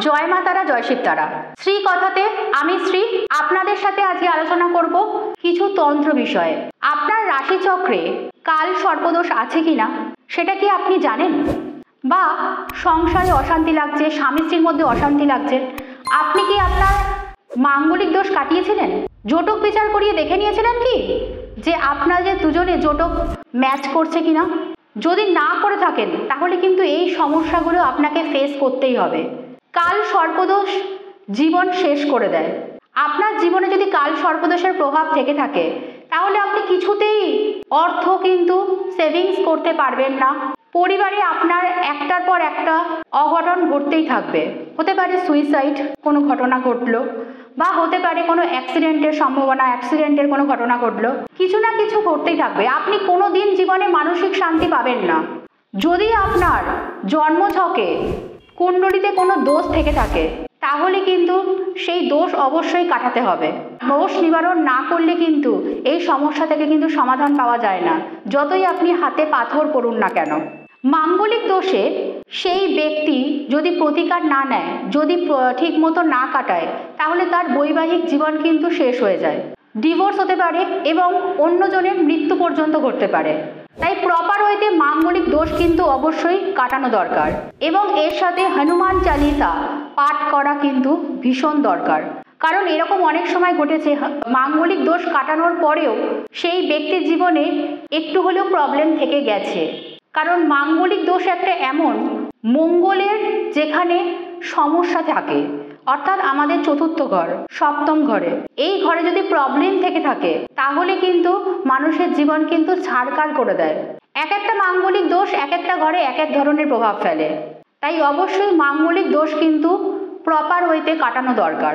জয় মা তারা, জয় শিব তারা। শ্রী কথাতে আমি শ্রী আপনাদের সাথে আজকে আলোচনা করব কিছু তন্ত্র বিষয়ে। আপনার রাশিচক্রে কাল সর্পদোষ আছে কিনা সেটা কি আপনি জানেন? বা সংসারে অশান্তি লাগছে, স্বামী স্ত্রীর মধ্যে অশান্তি লাগছে, আপনি কি আপনার মাঙ্গলিক দোষ কাটিয়েছিলেন? জটক বিচার করিয়ে দেখে নিয়েছিলেন কি যে আপনাদের দুজনে জটক ম্যাচ করছে কিনা? যদি না করে থাকেন তাহলে কিন্তু এই সমস্যাগুলো আপনাকে ফেস করতেই হবে। কাল সর্পদোষ জীবন শেষ করে দেয়। আপনার জীবনে যদি কাল সর্পদোষের প্রভাব থেকে থাকে তাহলে আপনি কিছুতেই অর্থ কিন্তু সেভিংস করতে পারবেন না। পরিবারে আপনার একটার পর একটা অঘটন ঘটতেই থাকবে। হতে পারে সুইসাইড কোনো ঘটনা ঘটলো, বা হতে পারে কোনো অ্যাক্সিডেন্টের সম্ভাবনা, অ্যাক্সিডেন্টের কোনো ঘটনা ঘটলো, কিছু না কিছু ঘটতেই থাকবে। আপনি কোনো দিন জীবনে মানসিক শান্তি পাবেন না। যদি আপনার জন্মছকে কুণ্ডলিতে কোনো দোষ থেকে থাকে তাহলে কিন্তু সেই দোষ অবশ্যই কাটাতে হবে। দোষ নিবারণ না করলে কিন্তু এই সমস্যা থেকে কিন্তু সমাধান পাওয়া যায় না, যতই আপনি হাতে পাথর পড়ুন না কেন। মাঙ্গলিক দোষে সেই ব্যক্তি যদি প্রতিকার না নেয়, যদি ঠিক মতো না কাটায়, তাহলে তার বৈবাহিক জীবন কিন্তু শেষ হয়ে যায়, ডিভোর্স হতে পারে এবং অন্যজনের মৃত্যু পর্যন্ত ঘটতে পারে। তাই প্রপার ওয়েতে মাঙ্গলিক দোষ কিন্তু অবশ্যই কাটানো দরকার, এবং এর সাথে হনুমান চালিসা পাঠ করা কিন্তু ভীষণ দরকার। কারণ এরকম অনেক সময় ঘটেছে মাঙ্গলিক দোষ কাটানোর পরেও সেই ব্যক্তির জীবনে একটু হলেও প্রবলেম থেকে গেছে। কারণ মাঙ্গলিক দোষ একটা এমন মঙ্গলের যেখানে সমস্যা থাকে, অর্থাৎ আমাদের চতুর্থ ঘর, সপ্তম ঘরে, এই ঘরে যদি প্রবলেম থেকে থাকে তাহলে কিন্তু মানুষের জীবন কিন্তু ছাড়খাড় করে দেয়। এক একটা মাঙ্গলিক দোষ এক একটা ঘরে এক এক ধরনের প্রভাব ফেলে। তাই অবশ্যই মাঙ্গলিক দোষ কিন্তু প্রপার ওয়েতে কাটানো দরকার।